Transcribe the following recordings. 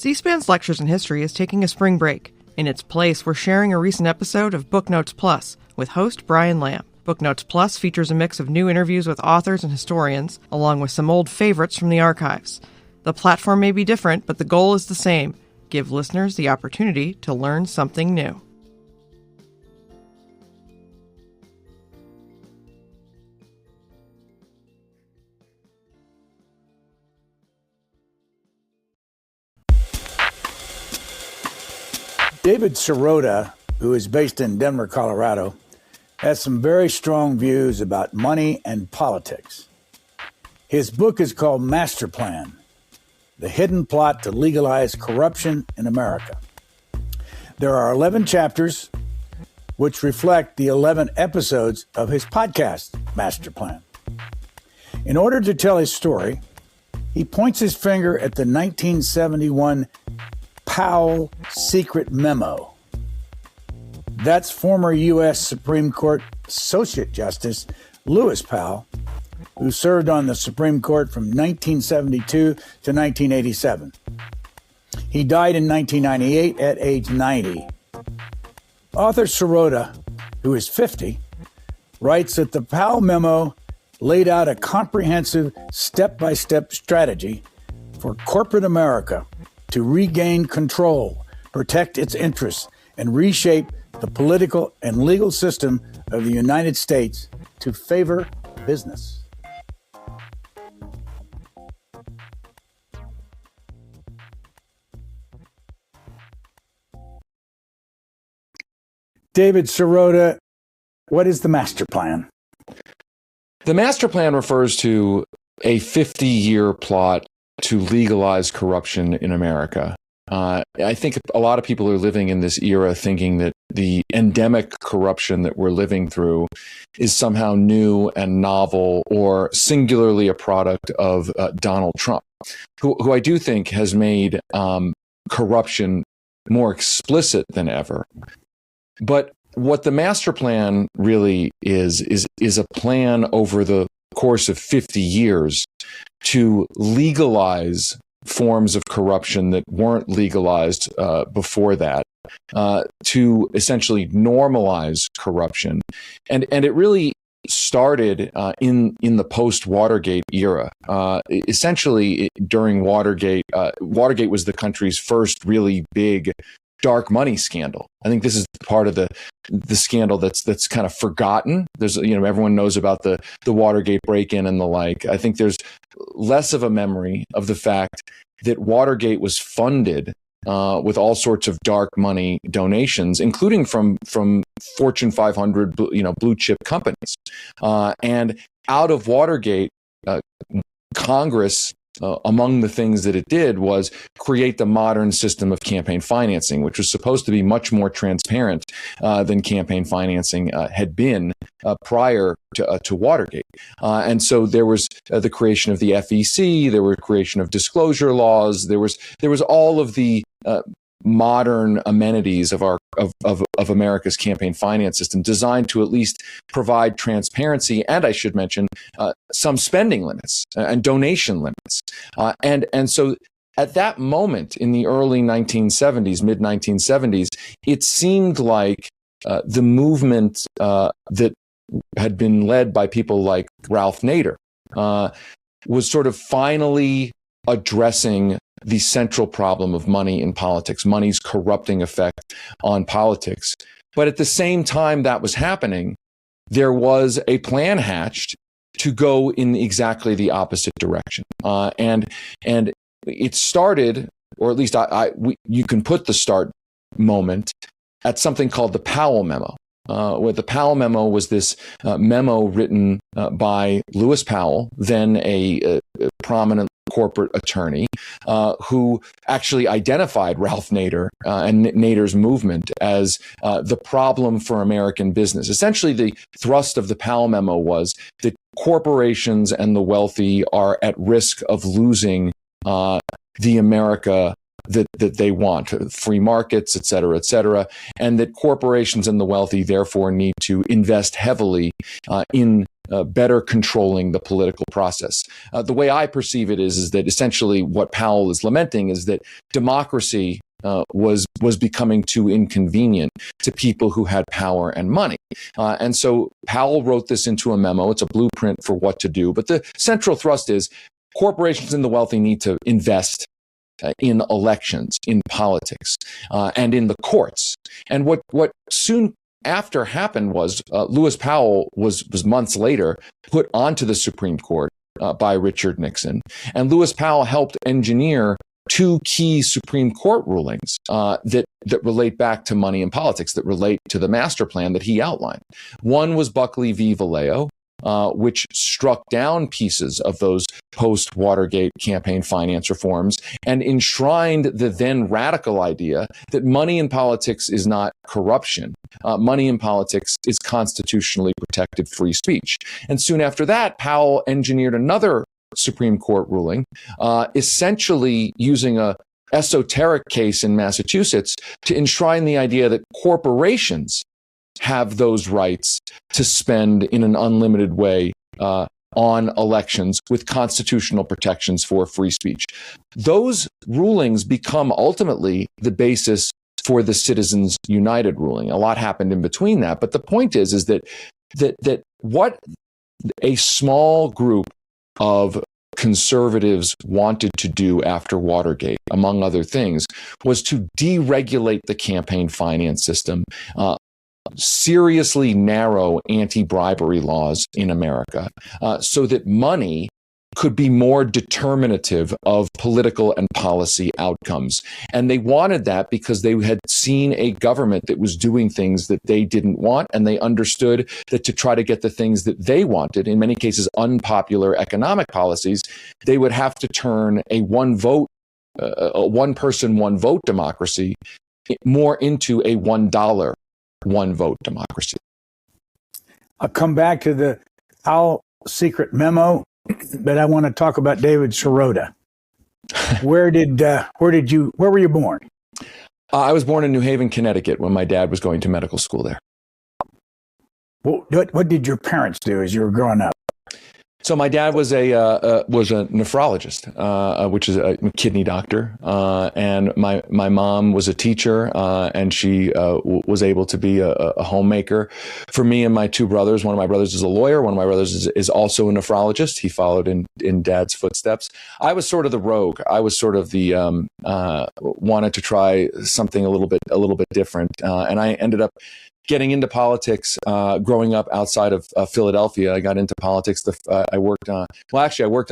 C-SPAN's Lectures in History is taking a spring break. In its place, we're sharing a recent episode of Booknotes Plus with host Brian Lamb. Booknotes Plus features a mix of new interviews with authors and historians, along with some old favorites from the archives. The platform may be different, but the goal is the same: give listeners the opportunity to learn something new. David Sirota, who is based in Denver, Colorado, has some very strong views about money and politics. His book is called Master Plan: The Hidden Plot to Legalize Corruption in America. There are 11 chapters which reflect the 11 episodes of his podcast, Master Plan. In order to tell his story, he points his finger at the 1971 Powell secret memo. That's former U.S. Supreme Court Associate Justice Lewis Powell, who served on the Supreme Court from 1972 to 1987. He died in 1998 at age 90. Author Sirota, who is 50, writes that the Powell memo laid out a comprehensive step-by-step strategy for corporate America to regain control, protect its interests, and reshape the political and legal system of the United States to favor business. David Sirota, what is the master plan? The master plan refers to a 50-year plot to legalize corruption in America. I think a lot of people are living in this era thinking that the endemic corruption that we're living through is somehow new and novel or singularly a product of Donald Trump, who I do think has made corruption more explicit than ever. But what the master plan really is a plan over the course of 50 years to legalize forms of corruption that weren't legalized before that, to essentially normalize corruption. And it really started in the post-Watergate era. Essentially, during Watergate, Watergate was the country's first really big dark money scandal. I think this is part of the scandal that's kind of forgotten. There's, everyone knows about the Watergate break-in and the like. I think there's less of a memory of the fact that Watergate was funded with all sorts of dark money donations, including from Fortune 500, blue chip companies. And out of Watergate, Congress, among the things that it did was create the modern system of campaign financing, which was supposed to be much more transparent than campaign financing had been prior to Watergate. And so there was the creation of the FEC, there were creation of disclosure laws, there was all of the modern amenities of America's campaign finance system designed to at least provide transparency and, I should mention, some spending limits and donation limits. And so at that moment in the early 1970s, mid 1970s, it seemed like the movement that had been led by people like Ralph Nader was sort of finally addressing the central problem of money in politics, money's corrupting effect on politics. But at the same time that was happening, there was a plan hatched to go in exactly the opposite direction. And it started, or at least you can put the start moment at something called the Powell memo. Where the Powell memo was this memo written by Lewis Powell, then a prominent corporate attorney, who actually identified Ralph Nader and Nader's movement as the problem for American business. Essentially, the thrust of the Powell memo was that corporations and the wealthy are at risk of losing the America that they want, free markets, et cetera, and that corporations and the wealthy therefore need to invest heavily in better controlling the political process. The way I perceive it is that essentially what Powell is lamenting is that democracy was becoming too inconvenient to people who had power and money. And so Powell wrote this into a memo. It's a blueprint for what to do. But the central thrust is corporations and the wealthy need to invest in elections, in politics, and in the courts. And what soon after happened was Lewis Powell was months later put onto the Supreme Court by Richard Nixon. And Lewis Powell helped engineer two key Supreme Court rulings that relate back to money and politics, that relate to the master plan that he outlined. One was Buckley v. Vallejo, which struck down pieces of those post-Watergate campaign finance reforms and enshrined the then radical idea that money in politics is not corruption. Money in politics is constitutionally protected free speech. And soon after that, Powell engineered another Supreme Court ruling, essentially using a esoteric case in Massachusetts to enshrine the idea that corporations have those rights to spend in an unlimited way on elections with constitutional protections for free speech. Those rulings become ultimately the basis for the Citizens United ruling. A lot happened in between that, but the point is that what a small group of conservatives wanted to do after Watergate, among other things, was to deregulate the campaign finance system, seriously narrow anti-bribery laws in America, so that money could be more determinative of political and policy outcomes. And they wanted that because they had seen a government that was doing things that they didn't want, and they understood that to try to get the things that they wanted, in many cases unpopular economic policies, they would have to turn a one person, one vote democracy more into a $1 one vote democracy. I'll come back to the Powell secret memo, but I want to talk about David Sirota. Where were you born? I was born in New Haven, Connecticut, when my dad was going to medical school there. What did your parents do as you were growing up? So my dad was a nephrologist, which is a kidney doctor, and my mom was a teacher, and she was able to be a homemaker for me and my two brothers. One of my brothers is a lawyer. One of my brothers is also a nephrologist. He followed in Dad's footsteps. I was sort of the rogue. I was sort of the wanted to try something a little bit different, and I ended up getting into politics, growing up outside of Philadelphia. I got into politics. I worked on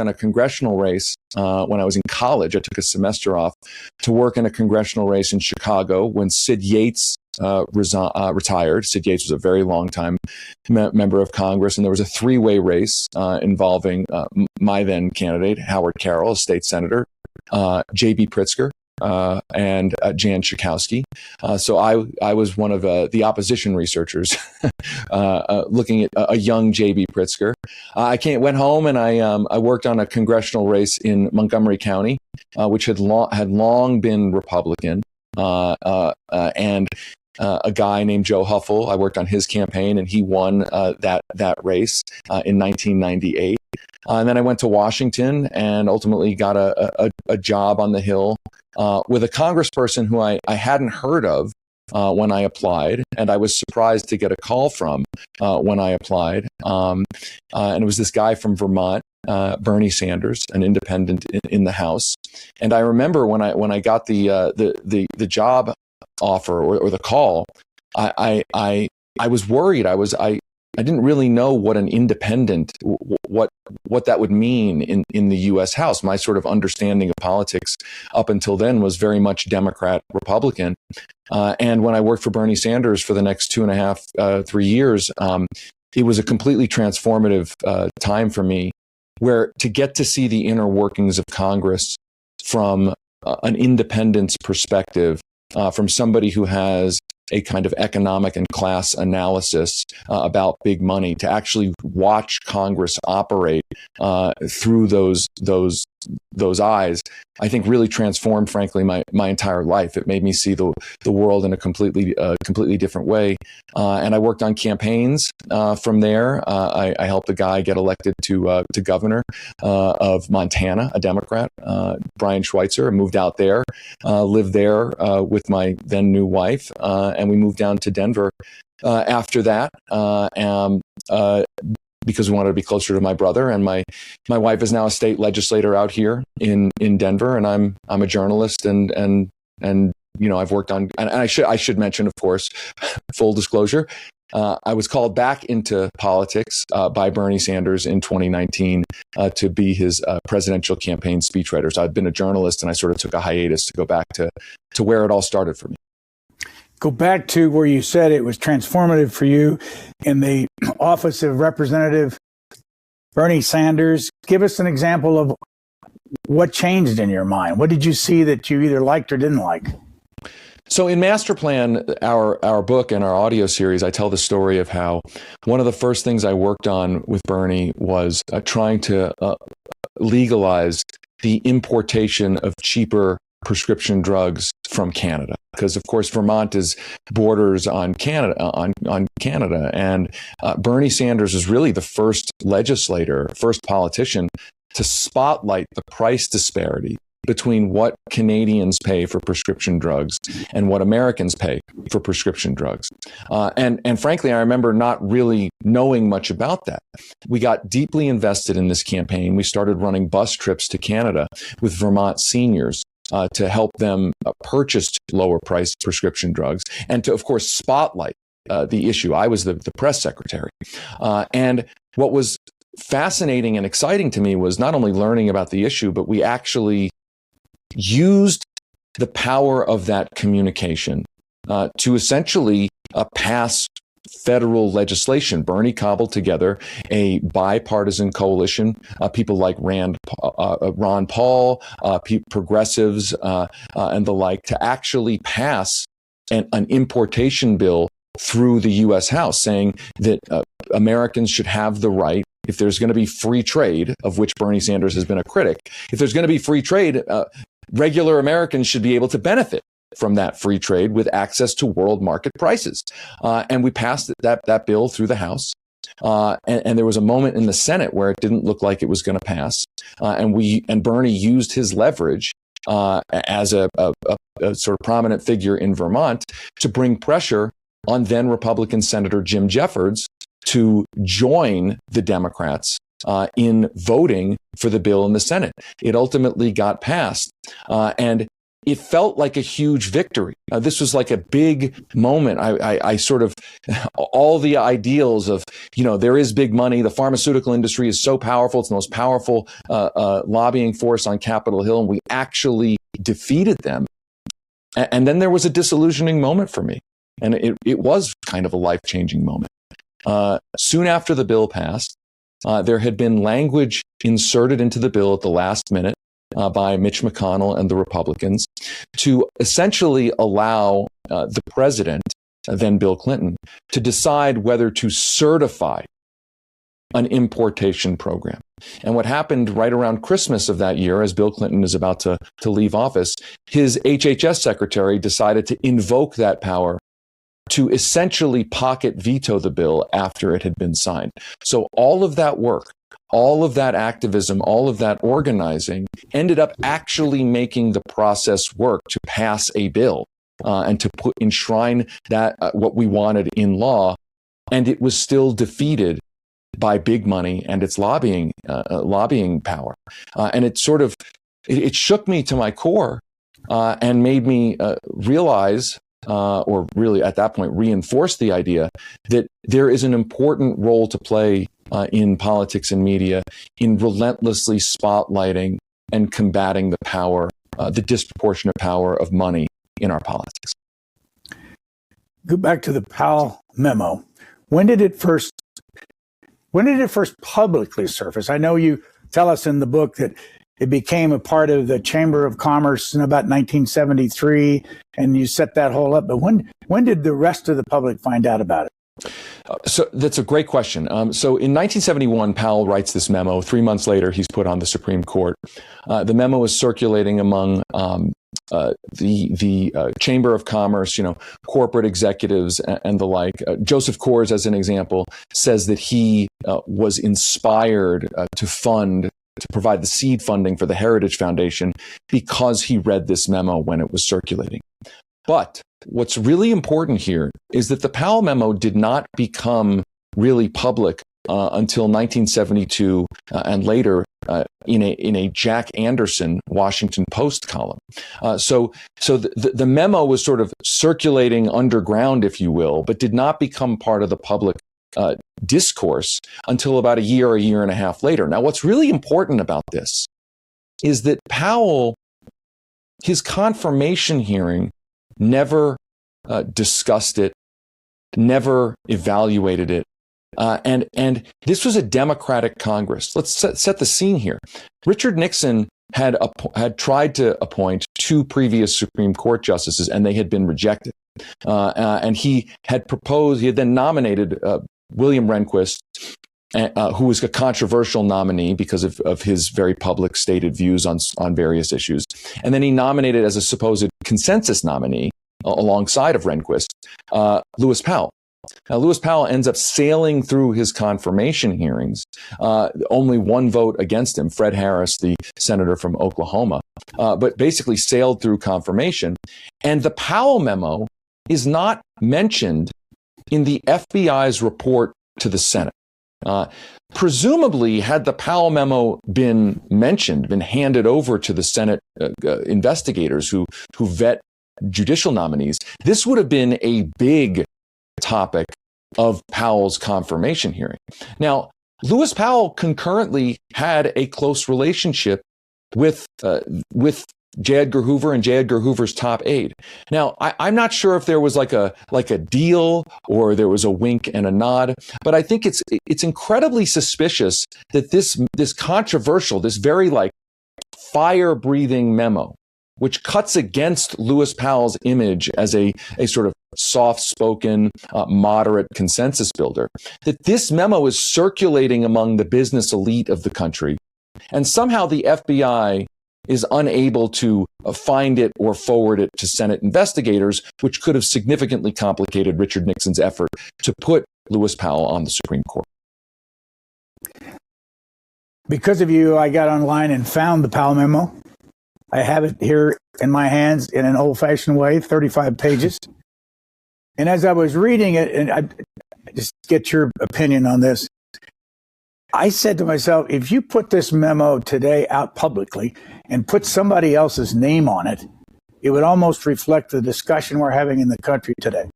a congressional race when I was in college. I took a semester off to work in a congressional race in Chicago when Sid Yates retired. Sid Yates was a very long time member of Congress, and there was a three-way race involving my then candidate, Howard Carroll, a state senator, J.B. Pritzker, and Jan Schakowsky. So I was one of the opposition researchers looking at a young J.B. Pritzker. I went home and I worked on a congressional race in Montgomery County, which had long been Republican, and a guy named Joe Huffle. I worked on his campaign, and he won that race in 1998. And then I went to Washington and ultimately got a job on the Hill with a congressperson who I hadn't heard of when I applied, and I was surprised to get a call from when I applied. And it was this guy from Vermont, Bernie Sanders, an independent in the House. And I remember when I got the job offer or the call, I was worried. I didn't really know what an independent, what that would mean in the U.S. House. My sort of understanding of politics up until then was very much Democrat, Republican. And when I worked for Bernie Sanders for the next 2.5, 3 years, it was a completely transformative time for me, where to get to see the inner workings of Congress from an independence perspective, from somebody who has a kind of economic and class analysis about big money, to actually watch Congress operate through those those eyes, I think really transformed, frankly, my entire life. It made me see the world in a completely different way. And I worked on campaigns from there. I helped a guy get elected to governor of Montana, a Democrat, Brian Schweitzer. I moved out there, lived there with my then new wife, and we moved down to Denver after that. Because we wanted to be closer to my brother, and my wife is now a state legislator out here in Denver, and I'm a journalist, and I've worked on, and I should mention, of course, full disclosure, I was called back into politics by Bernie Sanders in 2019 to be his presidential campaign speechwriter. So I've been a journalist, and I sort of took a hiatus to go back to where it all started for me. Go back to where you said it was transformative for you in the office of Representative Bernie Sanders. Give us an example of what changed in your mind. What did you see that you either liked or didn't like? So in Master Plan, our book and our audio series, I tell the story of how one of the first things I worked on with Bernie was trying to legalize the importation of cheaper prescription drugs from Canada, because of course Vermont is borders on Canada, on Canada, and Bernie Sanders is really the first politician to spotlight the price disparity between what Canadians pay for prescription drugs and what Americans pay for prescription drugs. And frankly, I remember not really knowing much about that. We got deeply invested in this campaign. We started running bus trips to Canada with Vermont seniors to help them purchase lower priced prescription drugs, and to, of course, spotlight the issue. I was the press secretary. And what was fascinating and exciting to me was not only learning about the issue, but we actually used the power of that communication to essentially pass federal legislation. Bernie cobbled together a bipartisan coalition, people like Ron Paul, progressives, and the like, to actually pass an importation bill through the U.S. House, saying that Americans should have the right, if there's going to be free trade, of which Bernie Sanders has been a critic, if there's going to be free trade, regular Americans should be able to benefit from that free trade with access to world market prices. And we passed that bill through the House. And there was a moment in the Senate where it didn't look like it was going to pass. And Bernie used his leverage as a sort of prominent figure in Vermont to bring pressure on then Republican Senator Jim Jeffords to join the Democrats in voting for the bill in the Senate. It ultimately got passed. And it felt like a huge victory. This was like a big moment. I sort of, all the ideals of, there is big money. The pharmaceutical industry is so powerful. It's the most powerful lobbying force on Capitol Hill. And we actually defeated them. And then there was a disillusioning moment for me. And it was kind of a life-changing moment. Soon after the bill passed, there had been language inserted into the bill at the last minute by Mitch McConnell and the Republicans to essentially allow the president, then Bill Clinton, to decide whether to certify an importation program. And what happened right around Christmas of that year, as Bill Clinton is about to leave office, his HHS secretary decided to invoke that power to essentially pocket veto the bill after it had been signed. So all of that work, all of that activism, all of that organizing ended up actually making the process work to pass a bill and to enshrine that what we wanted in law. And it was still defeated by big money and its lobbying power. And it sort of, it shook me to my core and made me realize, or really at that point reinforce the idea that there is an important role to play in politics and media in relentlessly spotlighting and combating the power, the disproportionate power of money in our politics. Go back to the Powell memo. When did it first publicly surface? I know you tell us in the book that it became a part of the Chamber of Commerce in about 1973, and you set that whole up. But when did the rest of the public find out about it? So that's a great question. So in 1971, Powell writes this memo. 3 months later, he's put on the Supreme Court. The memo is circulating among the Chamber of Commerce, corporate executives and the like. Joseph Coors, as an example, says that he was inspired to provide the seed funding for the Heritage Foundation because he read this memo when it was circulating. But what's really important here is that the Powell memo did not become really public until 1972 and later in a Jack Anderson Washington Post column. So the memo was sort of circulating underground, if you will, but did not become part of the public discourse until about a year and a half later. Now, what's really important about this is that Powell, his confirmation hearing, never discussed it, never evaluated it. And this was a Democratic Congress. Let's set the scene here. Richard Nixon had tried to appoint 2 previous Supreme Court justices, and they had been rejected. And he had then nominated William Rehnquist, who was a controversial nominee because of his very public stated views on various issues. And then he nominated as a supposed consensus nominee alongside of Rehnquist, Lewis Powell. Now, Lewis Powell ends up sailing through his confirmation hearings, only 1 vote against him, Fred Harris, the senator from Oklahoma, but basically sailed through confirmation. And the Powell memo is not mentioned in the FBI's report to the Senate. Presumably, had the Powell memo been mentioned, been handed over to the Senate investigators who vet judicial nominees, this would have been a big topic of Powell's confirmation hearing. Now, Lewis Powell concurrently had a close relationship with J. Edgar Hoover and J. Edgar Hoover's top aide. Now, I'm not sure if there was like a deal or there was a wink and a nod, but I think it's incredibly suspicious that this controversial, this very fire-breathing memo, which cuts against Lewis Powell's image as a sort of soft-spoken, moderate consensus builder, that this memo is circulating among the business elite of the country, and somehow the FBI is unable to find it or forward it to Senate investigators, which could have significantly complicated Richard Nixon's effort to put Lewis Powell on the Supreme Court. Because of you, I got online and found the Powell memo. I have it here in my hands in an old-fashioned way, 35 pages. And as I was reading it, and I just get your opinion on this, I said to myself, if you put this memo today out publicly and put somebody else's name on it, it would almost reflect the discussion we're having in the country today.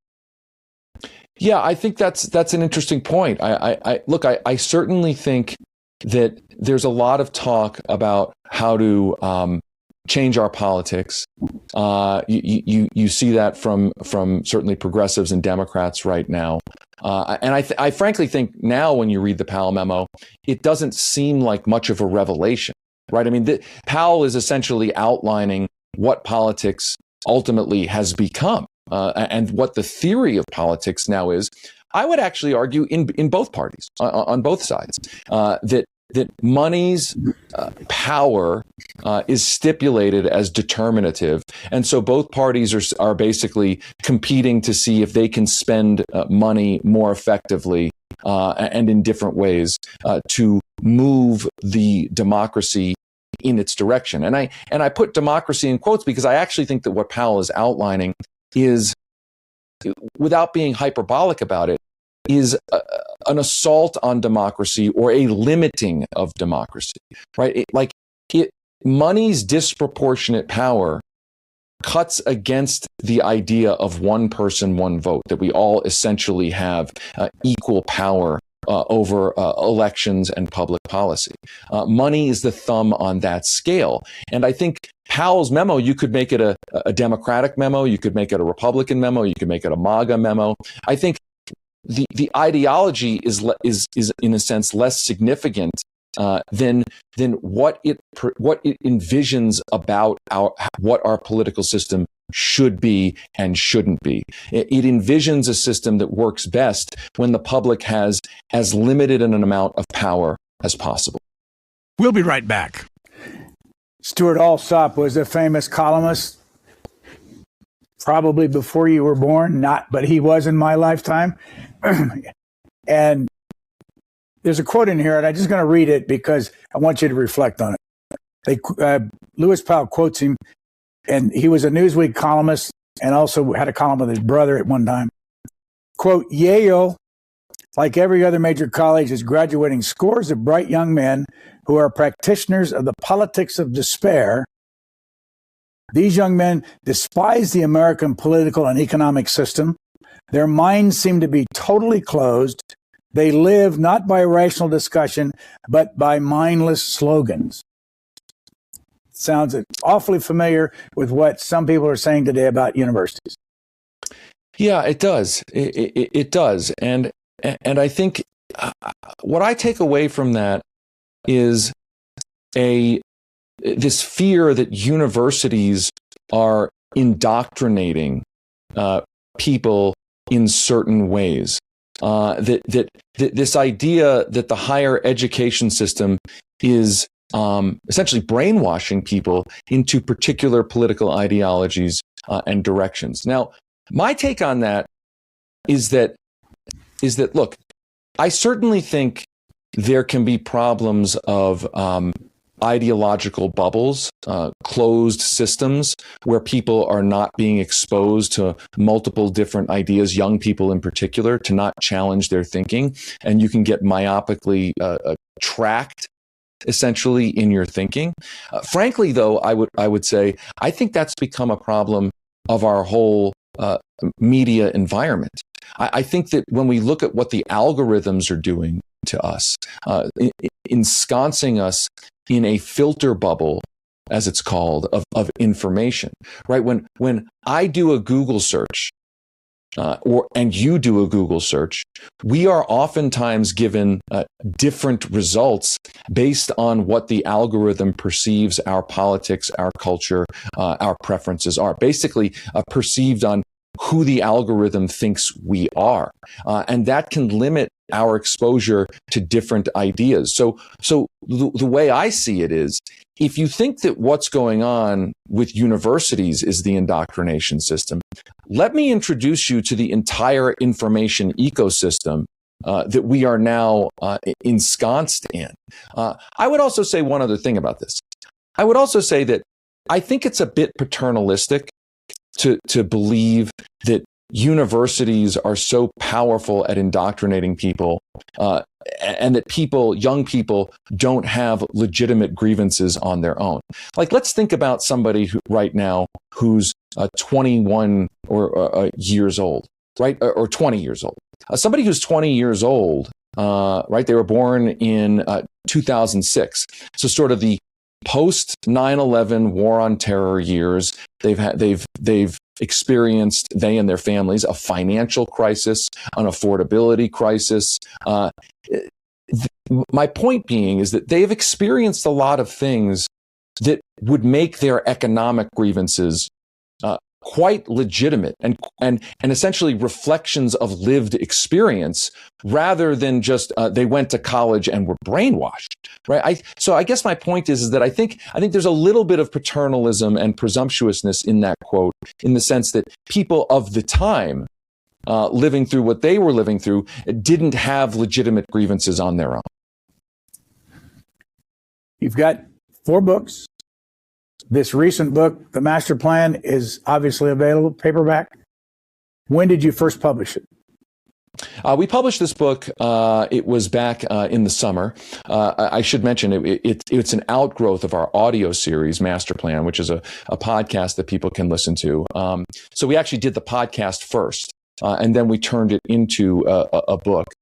Yeah, I think that's an interesting point. I certainly think that there's a lot of talk about how to change our politics. You see that from certainly progressives and Democrats right now. And I frankly think now when you read the Powell memo, it doesn't seem like much of a revelation, right? I mean, Powell is essentially outlining what politics ultimately has become and what the theory of politics now is. I would actually argue in both parties, on both sides, that money's power is stipulated as determinative. And so both parties are basically competing to see if they can spend money more effectively and in different ways to move the democracy in its direction. And I put democracy in quotes because I actually think that what Powell is outlining is, without being hyperbolic about it, is an assault on democracy or a limiting of democracy, right? Money's disproportionate power cuts against the idea of one person, one vote, that we all essentially have equal power over elections and public policy. Money is the thumb on that scale. And I think Powell's memo, you could make it a Democratic memo, you could make it a Republican memo, you could make it a MAGA memo. I think the ideology is in a sense less significant than what it envisions about what our political system should be and shouldn't be. It envisions a system that works best when the public has as limited an amount of power as possible. We'll be right back. Stuart Alsop was a famous columnist, probably before you were born, but he was in my lifetime. And there's a quote in here, and I'm just going to read it because I want you to reflect on it. Lewis Powell quotes him, and he was a Newsweek columnist and also had a column with his brother at one time. Quote, Yale, like every other major college, is graduating scores of bright young men who are practitioners of the politics of despair. These young men despise the American political and economic system. Their minds seem to be totally closed. They live not by rational discussion, but by mindless slogans. Sounds awfully familiar with what some people are saying today about universities. Yeah, it does. It does. And I think what I take away from that is this fear that universities are indoctrinating people in certain ways. That this idea that the higher education system is essentially brainwashing people into particular political ideologies and directions. Now, my take on that is that look, I certainly think there can be problems of ideological bubbles, closed systems where people are not being exposed to multiple different ideas, young people in particular, to not challenge their thinking. And you can get myopically tracked essentially in your thinking. Frankly, though, I would say, I think that's become a problem of our whole media environment. I think that when we look at what the algorithms are doing to us, ensconcing us in a filter bubble, as it's called, of information, right? When I do a Google search, and you do a Google search, we are oftentimes given different results based on what the algorithm perceives our politics, our culture, our preferences are. Basically, perceived on who the algorithm thinks we are. And that can limit our exposure to different ideas. So the way I see it is, if you think that what's going on with universities is the indoctrination system, let me introduce you to the entire information ecosystem that we are now ensconced in. I would also say one other thing about this. I would also say that I think it's a bit paternalistic to believe that universities are so powerful at indoctrinating people, and that young people don't have legitimate grievances on their own. Like, let's think about somebody right now who's 21 or years old, right? Or 20 years old. Somebody who's 20 years old, right? They were born in 2006. So sort of the post 9/11 war on terror years. They've experienced, they and their families, a financial crisis, an affordability crisis. My point being is that they've experienced a lot of things that would make their economic grievances quite legitimate and essentially reflections of lived experience, rather than just they went to college and were brainwashed, right? So I guess my point is that I think there's a little bit of paternalism and presumptuousness in that quote, in the sense that people of the time living through what they were living through didn't have legitimate grievances on their own. You've got 4 books. This recent book, The Master Plan, is obviously available, paperback. When did you first publish it? We published this book. It was back in the summer. I should mention it's an outgrowth of our audio series, Master Plan, which is a podcast that people can listen to. So we actually did the podcast first, and then we turned it into a book.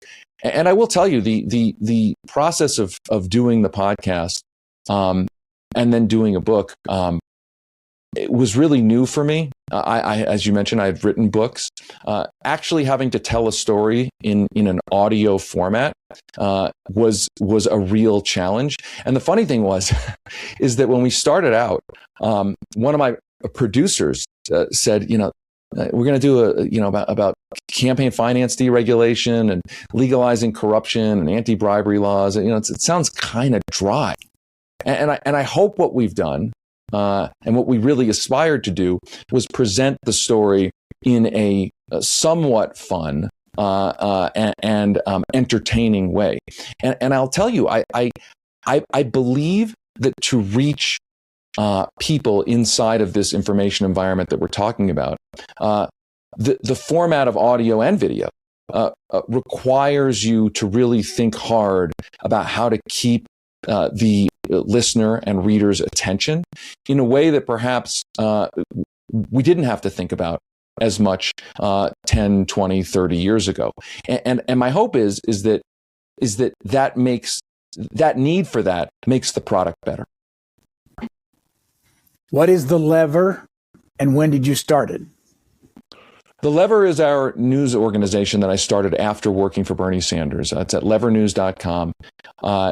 And I will tell you, the process of doing the podcast and then doing a book, it was really new for me. I, as you mentioned, I've written books. Actually having to tell a story in an audio format was a real challenge. And the funny thing is that when we started out, one of my producers said, we're going to do about campaign finance deregulation and legalizing corruption and anti-bribery laws. It sounds kind of dry. And I hope what we've done and what we really aspired to do was present the story in a somewhat fun and entertaining way. And I'll tell you, I believe that to reach people inside of this information environment that we're talking about, the format of audio and video requires you to really think hard about how to keep the listener and reader's attention in a way that perhaps we didn't have to think about as much 10, 20, 30 years ago. And my hope is that makes that need for that makes the product better. What is the lever, and when did you start it? The Lever is our news organization that I started after working for Bernie Sanders. It's at levernews.com.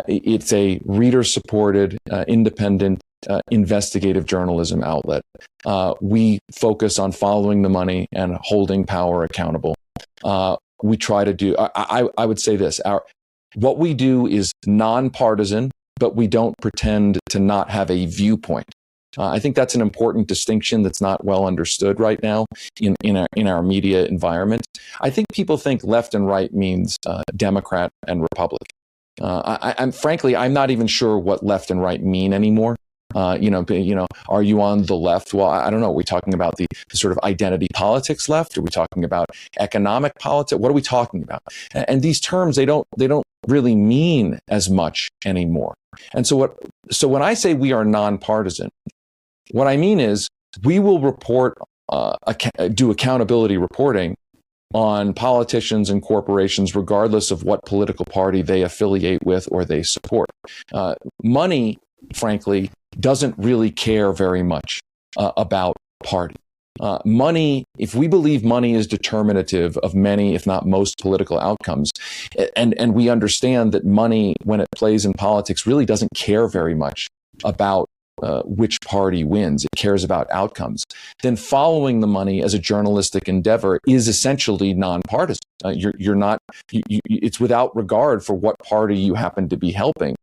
It's a reader-supported, independent, investigative journalism outlet. We focus on following the money and holding power accountable. We try to do, I would say this, what we do is nonpartisan, but we don't pretend to not have a viewpoint. I think that's an important distinction that's not well understood right now in our media environment. I think people think left and right means Democrat and Republican. Frankly, I'm not even sure what left and right mean anymore. Are you on the left? Well, I don't know. Are we talking about the sort of identity politics left? Are we talking about economic politics? What are we talking about? And these terms, they don't really mean as much anymore. And so when I say we are nonpartisan, what I mean is we will report, do accountability reporting on politicians and corporations, regardless of what political party they affiliate with or they support. Money, frankly, doesn't really care very much about party. Money, if we believe money is determinative of many, if not most, political outcomes, and we understand that money, when it plays in politics, really doesn't care very much about which party wins, it cares about outcomes, then following the money as a journalistic endeavor is essentially nonpartisan. You're not, it's without regard for what party you happen to be helping.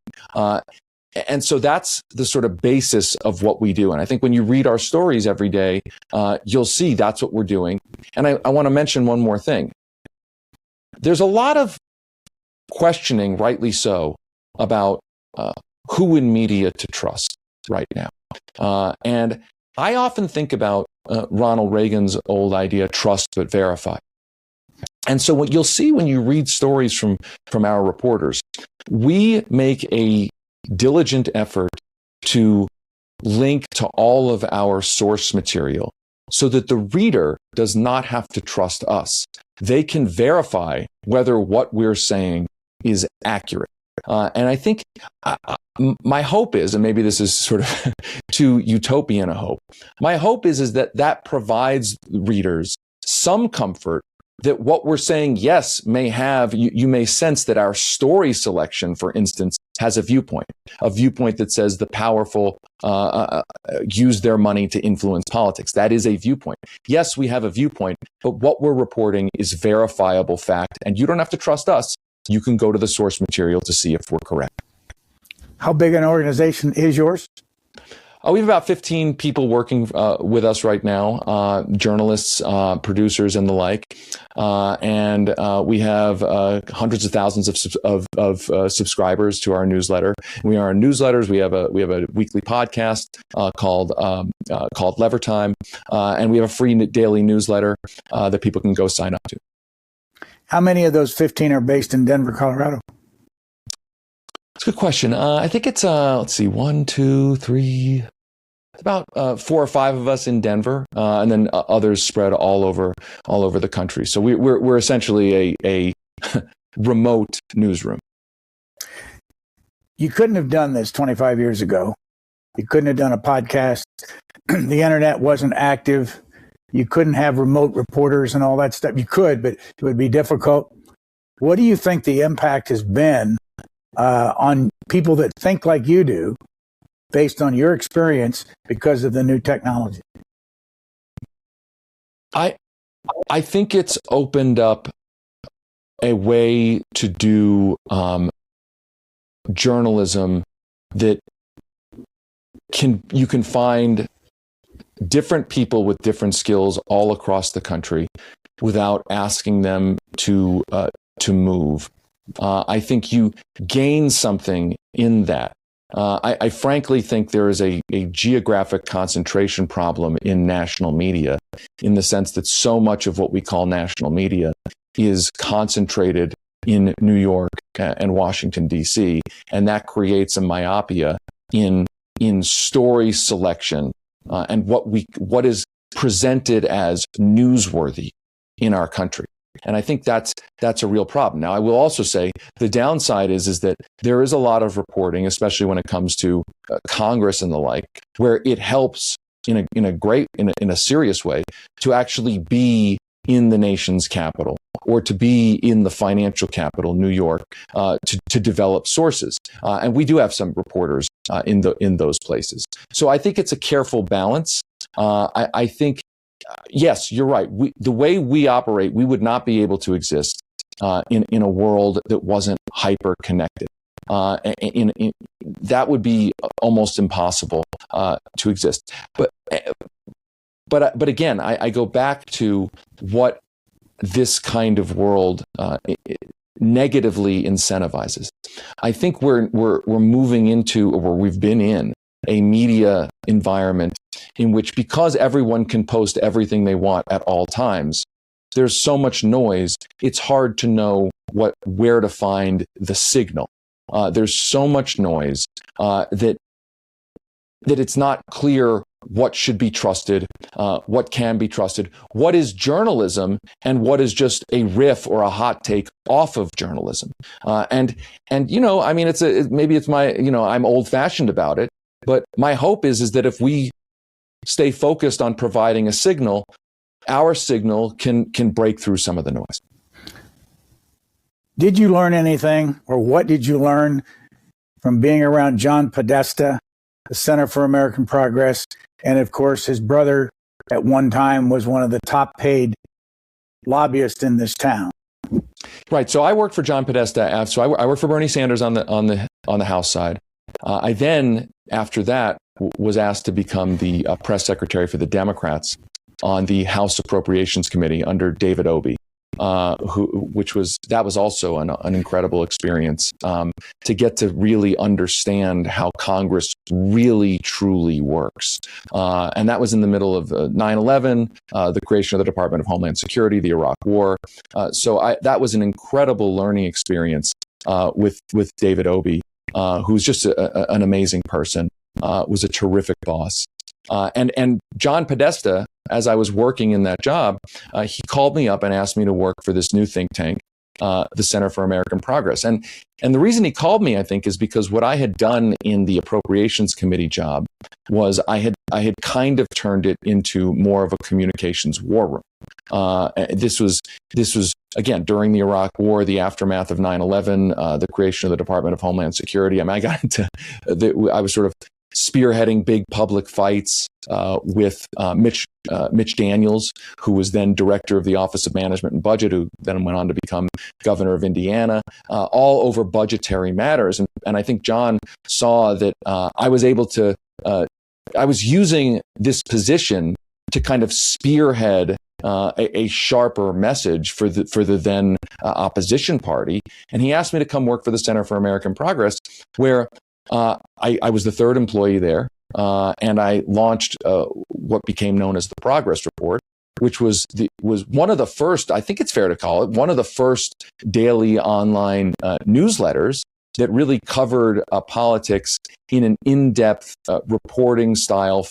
And so that's the sort of basis of what we do. And I think when you read our stories every day, you'll see that's what we're doing. And I want to mention one more thing. There's a lot of questioning, rightly so, about who in media to trust right now. And I often think about Ronald Reagan's old idea, trust but verify. And so what you'll see when you read stories from our reporters, we make a diligent effort to link to all of our source material so that the reader does not have to trust us. They can verify whether what we're saying is accurate. And I think my hope is, and maybe this is sort of too utopian a hope, my hope is that provides readers some comfort that what we're saying, yes, may have, you may sense that our story selection, for instance, has a viewpoint that says the powerful use their money to influence politics. That is a viewpoint. Yes, we have a viewpoint, but what we're reporting is verifiable fact, and you don't have to trust us. You can go to the source material to see if we're correct. How big an organization is yours? We have about 15 people working with us right now, journalists, producers, and the like. And we have hundreds of thousands of subscribers to our newsletter. We are on newsletters. We have a weekly podcast called Lever Time, and we have a free daily newsletter that people can go sign up to. How many of those 15 are based in Denver, Colorado? That's a good question. I think it's, let's see, 1, 2, 3, it's about 4 or 5 of us in Denver, and then others spread all over the country. So we're essentially a remote newsroom. You couldn't have done this 25 years ago. You couldn't have done a podcast. The internet wasn't active. You couldn't have remote reporters and all that stuff. You could, but it would be difficult. What do you think the impact has been on people that think like you do, based on your experience because of the new technology? I think it's opened up a way to do journalism that you can find different people with different skills all across the country without asking them to move. I think you gain something in that. I frankly think there is a geographic concentration problem in national media, in the sense that so much of what we call national media is concentrated in New York and Washington, D.C., and that creates a myopia in story selection and what is presented as newsworthy in our country. And I think that's a real problem. Now, I will also say the downside is that there is a lot of reporting, especially when it comes to Congress and the like, where it helps in a serious way to actually be in the nation's capital or to be in the financial capital, New York, to develop sources. And we do have some reporters in those places. So I think it's a careful balance. I think, yes, you're right. The way we operate, we would not be able to exist in a world that wasn't hyper connected. That would be almost impossible to exist. But again, I go back to what this kind of world negatively incentivizes. I think we're moving into, or we've been in, a media environment in which, because everyone can post everything they want at all times, there's so much noise, it's hard to know where to find the signal. There's so much noise that it's not clear what should be trusted, what can be trusted, what is journalism, and what is just a riff or a hot take off of journalism. And you know, I mean, maybe it's my, you know, I'm old-fashioned about it, but my hope is that if we stay focused on providing a signal, our signal can break through some of the noise. Did you learn anything, or what did you learn from being around John Podesta, the Center for American Progress, and of course his brother at one time was one of the top paid lobbyists in this town? Right. So I worked for John Podesta. So I worked for Bernie Sanders on the House side. I then, after that, was asked to become the press secretary for the Democrats on the House Appropriations Committee under David Obey, that was also an incredible experience to get to really understand how Congress really truly works. And that was in the middle of 9/11, the creation of the Department of Homeland Security, the Iraq War. So that was an incredible learning experience with David Obey, who's just an amazing person, was a terrific boss. And John Podesta, as I was working in that job, he called me up and asked me to work for this new think tank, the Center for American Progress. And the reason he called me, I think, is because what I had done in the Appropriations Committee job was I had kind of turned it into more of a communications war room. This was again during the Iraq War, the aftermath of 9/11, the creation of the Department of Homeland Security. I mean, I got into I was sort of spearheading big public fights with Mitch Daniels, who was then director of the Office of Management and Budget, who then went on to become governor of Indiana, all over budgetary matters. And I think John saw that I was able to, I was using this position to kind of spearhead a sharper message for the then opposition party. And he asked me to come work for the Center for American Progress, where I was the third employee there, and I launched what became known as the Progress Report, which was one of the first, I think it's fair to call it, one of the first daily online newsletters that really covered politics in an in-depth reporting style,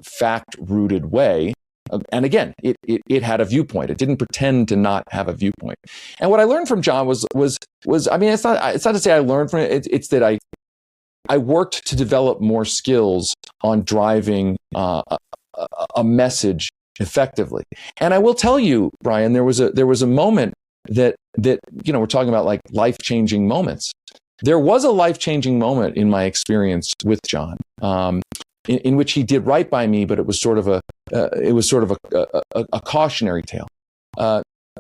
fact-rooted way. And again, it had a viewpoint. It didn't pretend to not have a viewpoint. And what I learned from John was I mean, it's not to say I learned from it. It's that I worked to develop more skills on driving a message effectively. And I will tell you, Brian, there was a moment that you know, we're talking about like life-changing moments. There was a life-changing moment in my experience with John, in which he did right by me, but it was sort of it was sort of a cautionary tale.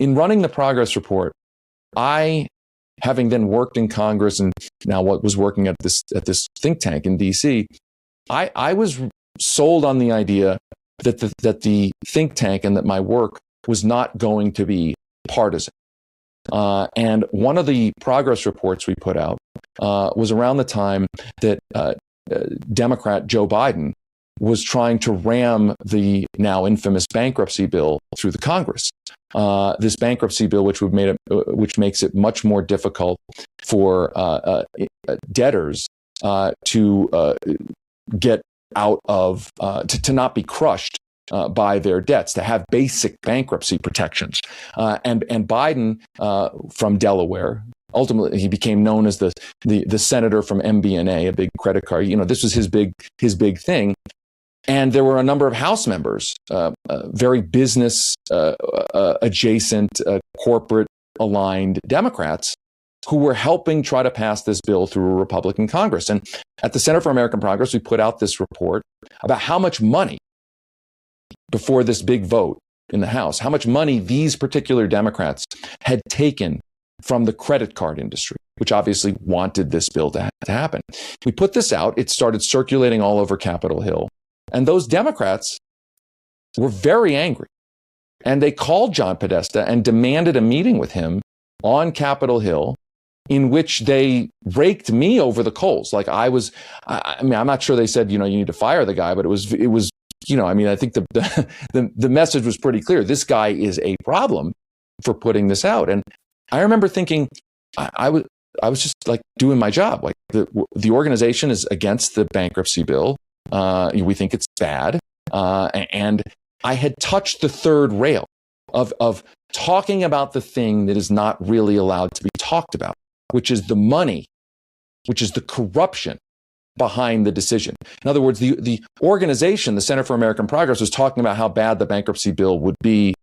In running the progress report, having then worked in Congress and now was working at this think tank in DC, I was sold on the idea that the think tank and that my work was not going to be partisan. And one of the progress reports we put out was around the time that Democrat Joe Biden was trying to ram the now infamous bankruptcy bill through the Congress. This bankruptcy bill, which makes it much more difficult for debtors to get out of, to not be crushed by their debts, to have basic bankruptcy protections. And Biden from Delaware, ultimately he became known as the senator from MBNA, a big credit card. This was his big thing. And there were a number of House members, very business adjacent, corporate aligned Democrats, who were helping try to pass this bill through a Republican Congress. And at the Center for American Progress, we put out this report about how much money, before this big vote in the House, how much money these particular Democrats had taken from the credit card industry, which obviously wanted this bill to happen. We put this out. It started circulating all over Capitol Hill. And those Democrats were very angry. And they called John Podesta and demanded a meeting with him on Capitol Hill, in which they raked me over the coals. Like I mean, I'm not sure they said, you need to fire the guy, but it was, I think the message was pretty clear. This guy is a problem for putting this out. And I remember thinking, I was just like doing my job. Like the organization is against the bankruptcy bill. We think it's bad. And I had touched the third rail of talking about the thing that is not really allowed to be talked about, which is the money, which is the corruption behind the decision. In other words, the organization, the Center for American Progress, was talking about how bad the bankruptcy bill would be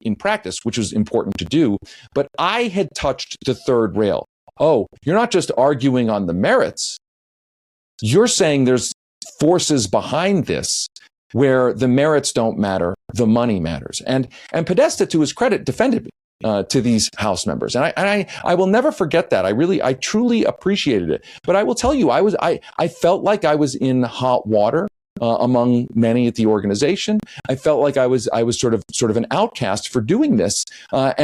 in practice, which was important to do. But I had touched the third rail. Oh, you're not just arguing on the merits. You're saying there's forces behind this where the merits don't matter, the money matters. And Podesta, to his credit, defended me to these House members. And I will never forget that. I truly appreciated it. But I will tell you, I felt like I was in hot water among many at the organization. I felt like I was sort of an outcast for doing this. But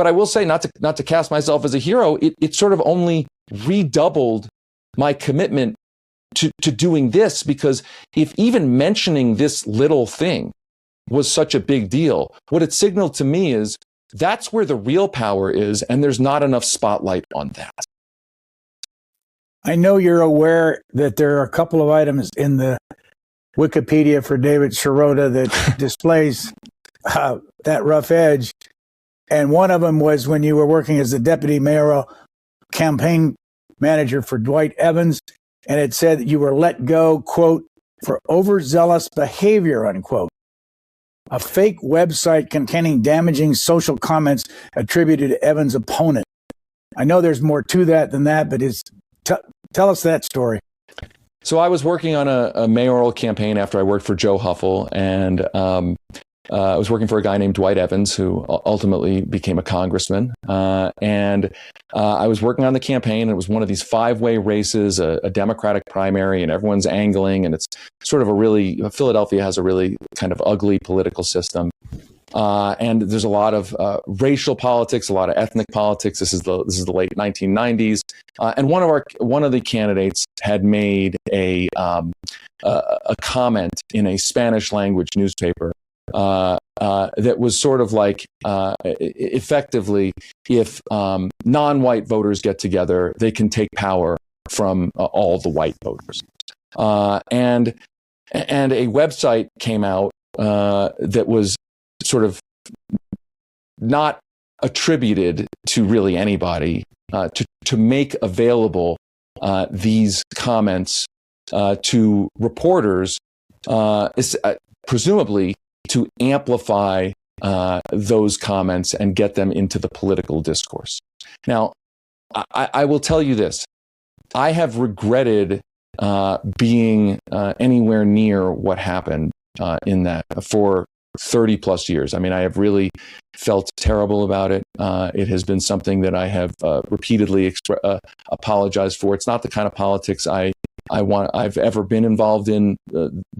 I will say, not to cast myself as a hero, it sort of only redoubled my commitment to doing this, because if even mentioning this little thing was such a big deal, what it signaled to me is that's where the real power is, and there's not enough spotlight on that. I know you're aware that there are a couple of items in the Wikipedia for David Sirota that displays that rough edge. And one of them was when you were working as the deputy mayoral campaign manager for Dwight Evans, and it said that you were let go, quote, for overzealous behavior, unquote. A fake website containing damaging social comments attributed to Evans' opponent. I know there's more to that than that, but tell us that story. So I was working on a mayoral campaign after I worked for Joe Huffle, and I was working for a guy named Dwight Evans, who ultimately became a congressman. And I was working on the campaign, and it was one of these 5-way races, a Democratic primary, and everyone's angling. And it's sort of Philadelphia has a really kind of ugly political system. And there's a lot of racial politics, a lot of ethnic politics. This is the late 1990s. And one of the candidates had made a comment in a Spanish language newspaper that was sort of like, effectively, if non-white voters get together, they can take power from all the white voters. And a website came out that was sort of not attributed to really anybody, to make available these comments to reporters, presumably to amplify those comments and get them into the political discourse. Now, I will tell you this. I have regretted being anywhere near what happened in that for 30 plus years. I mean, I have really felt terrible about it. It has been something that I have repeatedly apologized for. It's not the kind of politics I've ever been involved in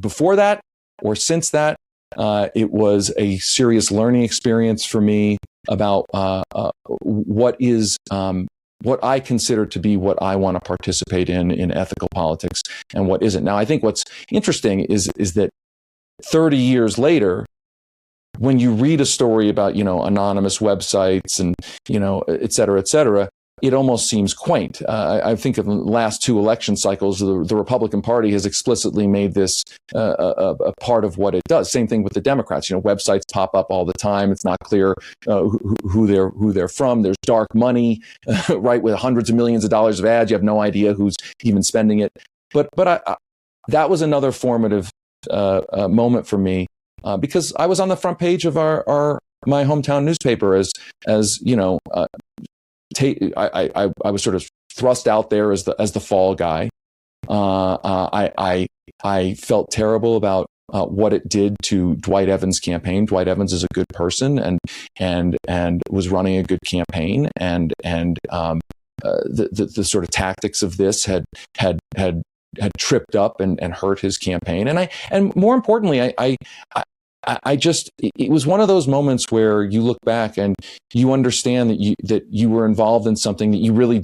before that or since that. It was a serious learning experience for me about what I consider to be what I want to participate in ethical politics and what isn't. Now, I think what's interesting is that 30 years later, when you read a story about, anonymous websites and, et cetera, it almost seems quaint. I think in the last two election cycles, the Republican Party has explicitly made this a part of what it does. Same thing with the Democrats. Websites pop up all the time. It's not clear who they're from. There's dark money, right, with hundreds of millions of dollars of ads. You have no idea who's even spending it. But that was another formative moment for me because I was on the front page of my hometown newspaper as I was sort of thrust out there as the fall guy. I felt terrible about what it did to Dwight Evans' campaign. Dwight Evans is a good person and was running a good campaign, and the sort of tactics of this had tripped up and hurt his campaign. And more importantly, it was one of those moments where you look back and you understand that you were involved in something that you really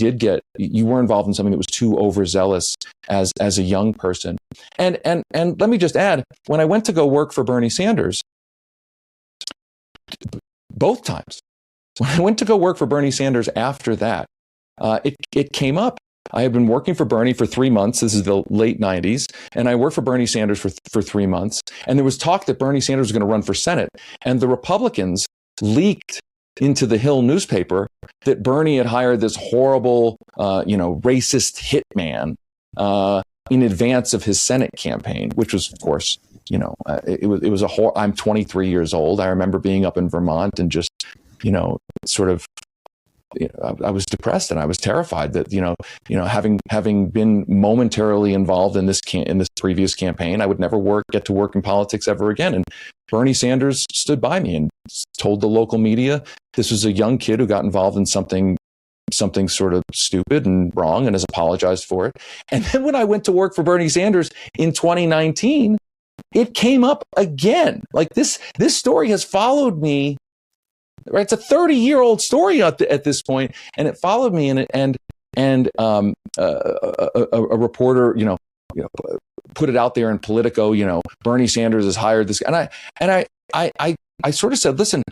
you were involved in something that was too overzealous as a young person. And let me just add, when I went to go work for Bernie Sanders, both times, when I went to go work for Bernie Sanders after that, it came up. I had been working for Bernie for 3 months. This is the late 90s. And I worked for Bernie Sanders for 3 months. And there was talk that Bernie Sanders was going to run for Senate. And the Republicans leaked into the Hill newspaper that Bernie had hired this horrible, racist hitman in advance of his Senate campaign, which was, of course, it was I'm 23 years old. I remember being up in Vermont and just, sort of, I was depressed and I was terrified that having been momentarily involved in this previous campaign, I would never get to work in politics ever again. And Bernie Sanders stood by me and told the local media this was a young kid who got involved in something sort of stupid and wrong and has apologized for it. And then when I went to work for Bernie Sanders in 2019, it came up again. Like this story has followed me. Right, it's a 30-year-old story at this point, and it followed me. And a reporter, put it out there in Politico. Bernie Sanders has hired this guy, and I sort of said, listen,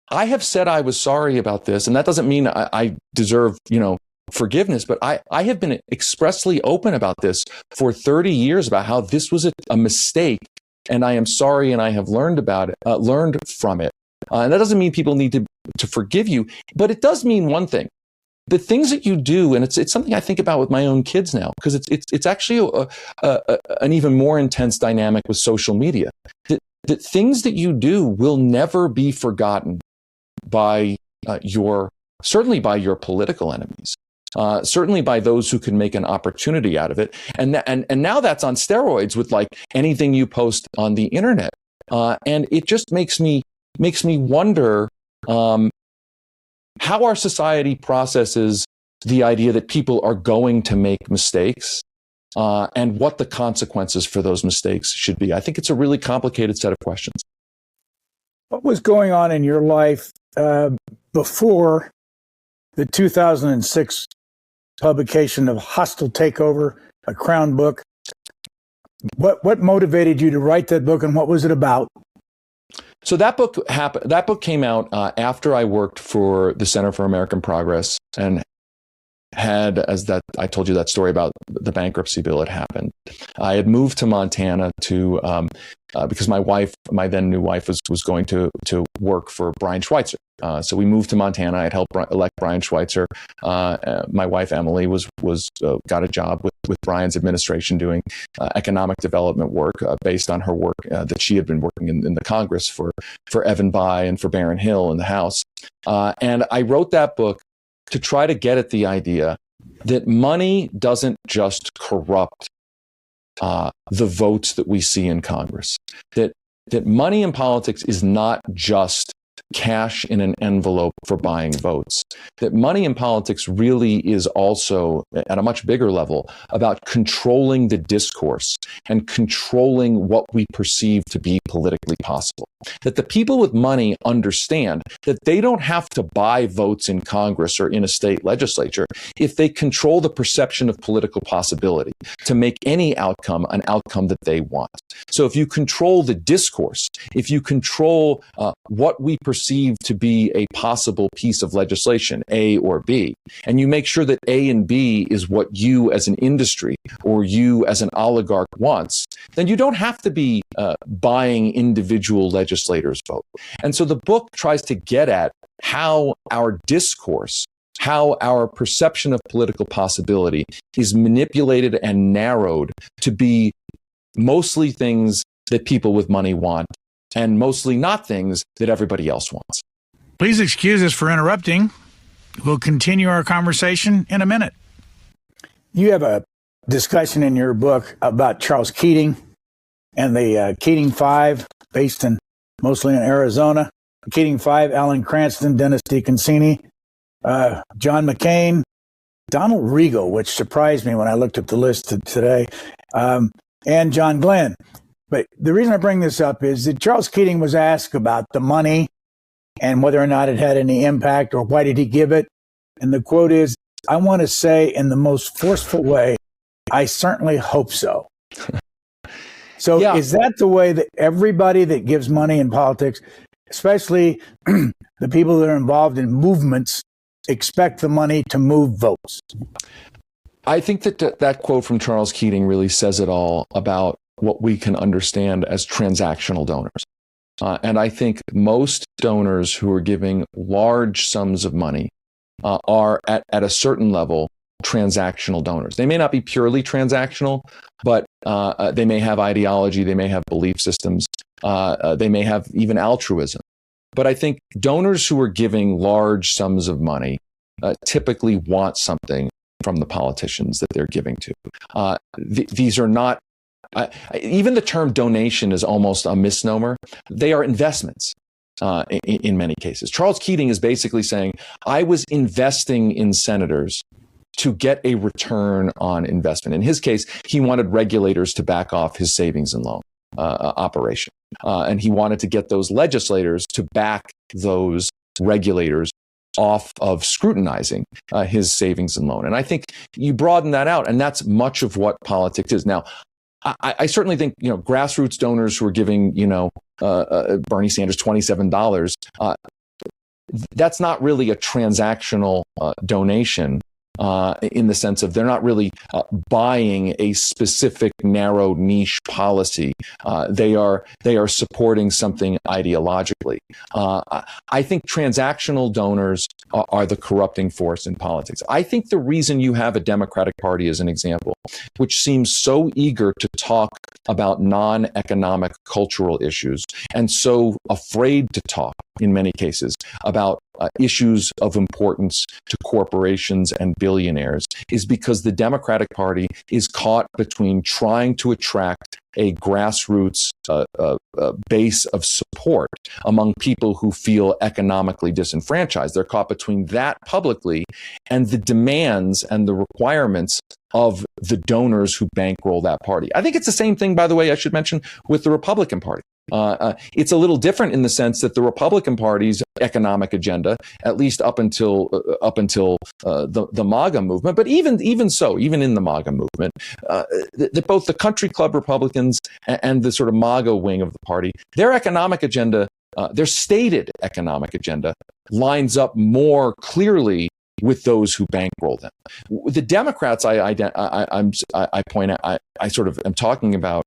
I have said I was sorry about this, and that doesn't mean I deserve forgiveness, but I have been expressly open about this for 30 years about how this was a mistake, and I am sorry, and I have learned from it. And that doesn't mean people need to forgive you, but it does mean one thing: the things that you do, and it's something I think about with my own kids now, because it's actually an even more intense dynamic with social media. The things that you do will never be forgotten by certainly by your political enemies. Certainly by those who can make an opportunity out of it, and now that's on steroids with like anything you post on the internet, and it just makes me wonder how our society processes the idea that people are going to make mistakes and what the consequences for those mistakes should be. I think it's a really complicated set of questions. What was going on in your life before the 2006 publication of Hostile Takeover, a Crown book? What motivated you to write that book, and what was it about? So that book happened. That book came out after I worked for the Center for American Progress and had, I told you that story about the bankruptcy bill had happened. I had moved to Montana because my then new wife was going to work for Brian Schweitzer. So we moved to Montana. I had helped elect Brian Schweitzer. My wife Emily got a job with Brian's administration doing economic development work based on her work that she had been working in the Congress for Evan Bayh and for Barron Hill in the House. And I wrote that book to try to get at the idea that money doesn't just corrupt the votes that we see in Congress. That money in politics is not just cash in an envelope for buying votes. That money in politics really is also, at a much bigger level, about controlling the discourse and controlling what we perceive to be politically possible. That the people with money understand that they don't have to buy votes in Congress or in a state legislature if they control the perception of political possibility to make any outcome an outcome that they want. So if you control the discourse, if you control what we perceive to be a possible piece of legislation, A or B, and you make sure that A and B is what you as an industry or you as an oligarch wants, then you don't have to be buying individual legislators' vote. And so the book tries to get at how our discourse, how our perception of political possibility is manipulated and narrowed to be mostly things that people with money want and mostly not things that everybody else wants. Please excuse us for interrupting. We'll continue our conversation in a minute. You have a discussion in your book about Charles Keating and the Keating Five, based mostly in Arizona. Keating Five: Alan Cranston, Dennis DeConcini, John McCain, Donald Regal, which surprised me when I looked at the list today, and John Glenn. But the reason I bring this up is that Charles Keating was asked about the money and whether or not it had any impact or why did he give it. And the quote is, "I want to say in the most forceful way, I certainly hope so." So yeah. Is that the way that everybody that gives money in politics, especially the people that are involved in movements, expect the money to move votes? I think that quote from Charles Keating really says it all about what we can understand as transactional donors. And I think most donors who are giving large sums of money are at a certain level transactional donors. They may not be purely transactional, but they may have ideology, they may have belief systems, they may have even altruism. But I think donors who are giving large sums of money typically want something from the politicians that they're giving to. These are not, even the term donation is almost a misnomer. They are investments in many cases. Charles Keating is basically saying, I was investing in senators to get a return on investment. In his case, he wanted regulators to back off his savings and loan operation. And he wanted to get those legislators to back those regulators off of scrutinizing his savings and loan. And I think you broaden that out, and that's much of what politics is. Now, I certainly think, grassroots donors who are giving, Bernie Sanders $27, that's not really a transactional donation in the sense of they're not really buying a specific narrow niche policy. They are supporting something ideologically. I think transactional donors are the corrupting force in politics. I think the reason you have a Democratic Party, as an example, which seems so eager to talk about non-economic cultural issues and so afraid to talk, in many cases, about issues of importance to corporations and billionaires, is because the Democratic Party is caught between trying to attract a grassroots base of support among people who feel economically disenfranchised. They're caught between that publicly and the demands and the requirements of the donors who bankroll that party. I think it's the same thing, by the way, I should mention, with the Republican Party. It's a little different in the sense that the Republican Party's economic agenda, at least up until the MAGA movement, but even in the MAGA movement, both the country club Republicans and the sort of MAGA wing of the party, their economic agenda, their stated economic agenda, lines up more clearly with those who bankroll them. The Democrats, I point out, I sort of am talking about.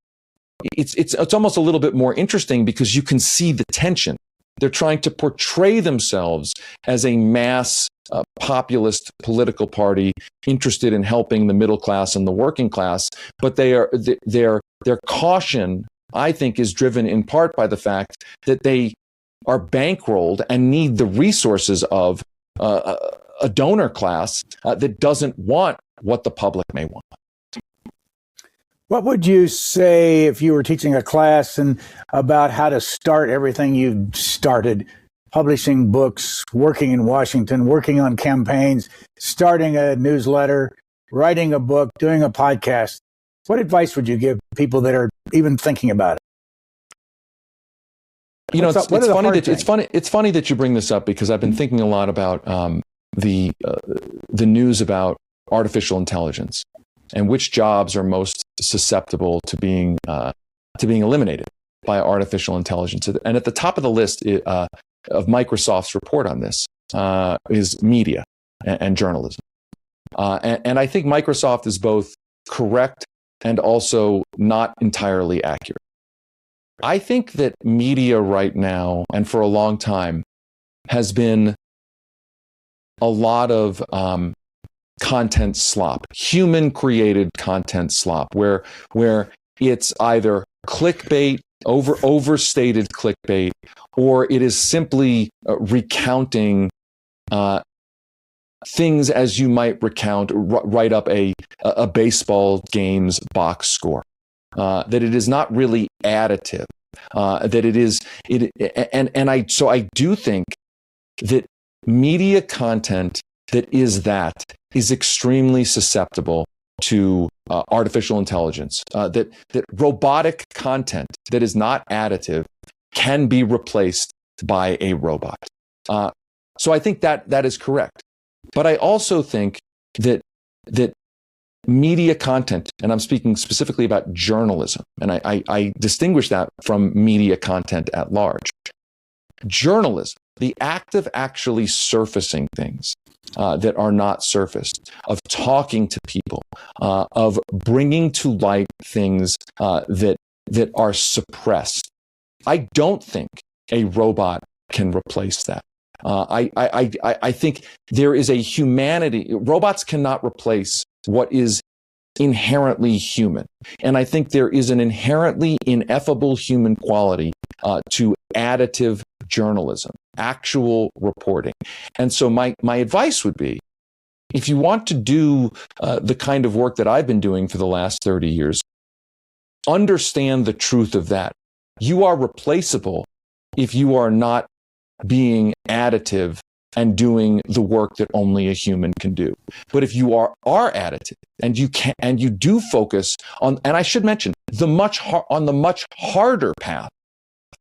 It's almost a little bit more interesting because you can see the tension. They're trying to portray themselves as a mass populist political party interested in helping the middle class and the working class, but their caution, I think, is driven in part by the fact that they are bankrolled and need the resources of a donor class that doesn't want what the public may want. What would you say if you were teaching a class and about how to start everything you've started, publishing books, working in Washington, working on campaigns, starting a newsletter, writing a book, doing a podcast? What advice would you give people that are even thinking about it? You know, it's funny that you bring this up, because I've been thinking a lot about the news about artificial intelligence and which jobs are most susceptible to being eliminated by artificial intelligence. And at the top of the list of Microsoft's report on this is media and journalism. And I think Microsoft is both correct and also not entirely accurate. I think that media right now, and for a long time, has been a lot of content slop, human-created content slop, where it's either clickbait, overstated clickbait, or it is simply recounting things as you might write up a baseball game's box score. That it is not really additive. So I do think that media content that is extremely susceptible to artificial intelligence. That robotic content that is not additive can be replaced by a robot. So I think that is correct. But I also think that media content, and I'm speaking specifically about journalism, and I distinguish that from media content at large. Journalism, the act of actually surfacing things that are not surfaced, of talking to people, of bringing to light things that are suppressed. I don't think a robot can replace that. I think there is a humanity. Robots cannot replace what is inherently human. And I think there is an inherently ineffable human quality to additive journalism, actual reporting. And so my advice would be, if you want to do the kind of work that I've been doing for the last 30 years, understand the truth of that. You are replaceable if you are not being additive and doing the work that only a human can do. But if you are additive and you do focus on, and I should mention, on the much harder path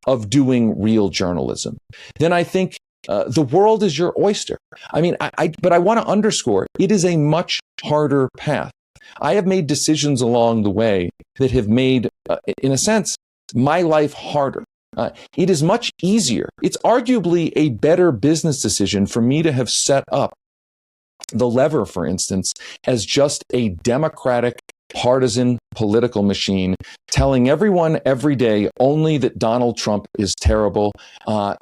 of doing real journalism, then I think the world is your oyster. I mean, but I want to underscore, it is a much harder path. I have made decisions along the way that have made, in a sense, my life harder. It is much easier. It's arguably a better business decision for me to have set up the Lever, for instance, as just a democratic, partisan political machine, telling everyone every day only that Donald Trump is terrible,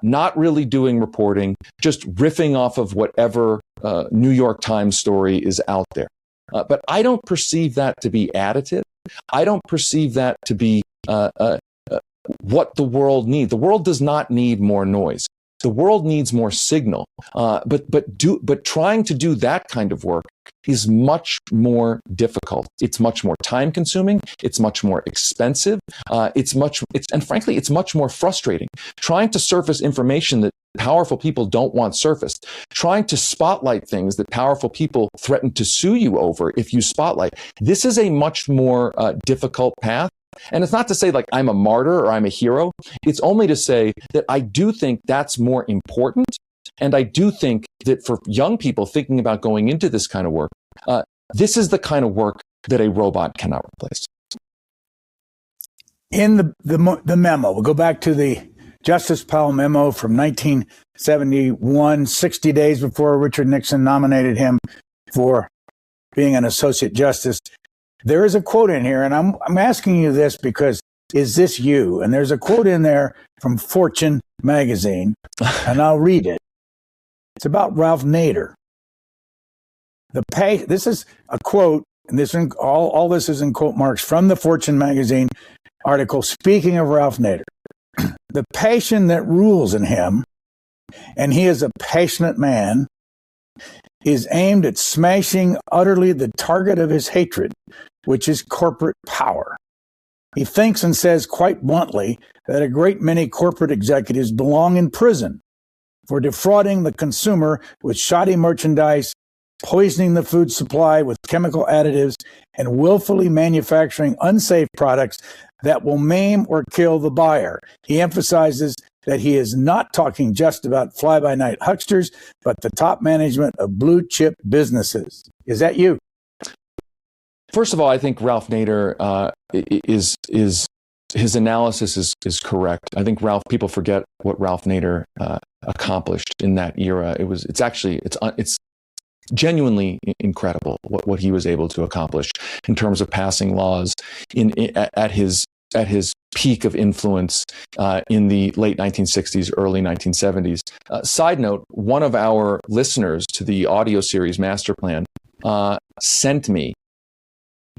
not really doing reporting, just riffing off of whatever New York Times story is out there. But I don't perceive that to be additive. I don't perceive that to be what the world needs. The world does not need more noise. The world needs more signal. But trying to do that kind of work is much more difficult. It's much more time consuming. It's much more expensive. And frankly, it's much more frustrating. Trying to surface information that powerful people don't want surfaced. Trying to spotlight things that powerful people threaten to sue you over if you spotlight. This is a much more difficult path. And it's not to say like I'm a martyr or I'm a hero. It's only to say that I do think that's more important. And I do think that for young people thinking about going into this kind of work, this is the kind of work that a robot cannot replace. In the memo, we'll go back to the Justice Powell memo from 1971, 60 days before Richard Nixon nominated him for being an associate justice. There is a quote in here, and I'm asking you this because, is this you? And there's a quote in there from Fortune magazine, and I'll read it. It's about Ralph Nader. This is a quote, and all this is in quote marks from the Fortune magazine article speaking of Ralph Nader. The passion that rules in him, and he is a passionate man, is aimed at smashing utterly the target of his hatred, which is corporate power. He thinks and says quite bluntly that a great many corporate executives belong in prison for defrauding the consumer with shoddy merchandise, poisoning the food supply with chemical additives, and willfully manufacturing unsafe products that will maim or kill the buyer. He emphasizes that he is not talking just about fly-by-night hucksters, but the top management of blue-chip businesses. Is that you? First of all, I think Ralph Nader is his analysis is correct. I think people forget what Ralph Nader accomplished in that era. It's genuinely incredible what he was able to accomplish in terms of passing laws at his peak of influence in the late 1960s, early 1970s. Side note, one of our listeners to the audio series Master Plan sent me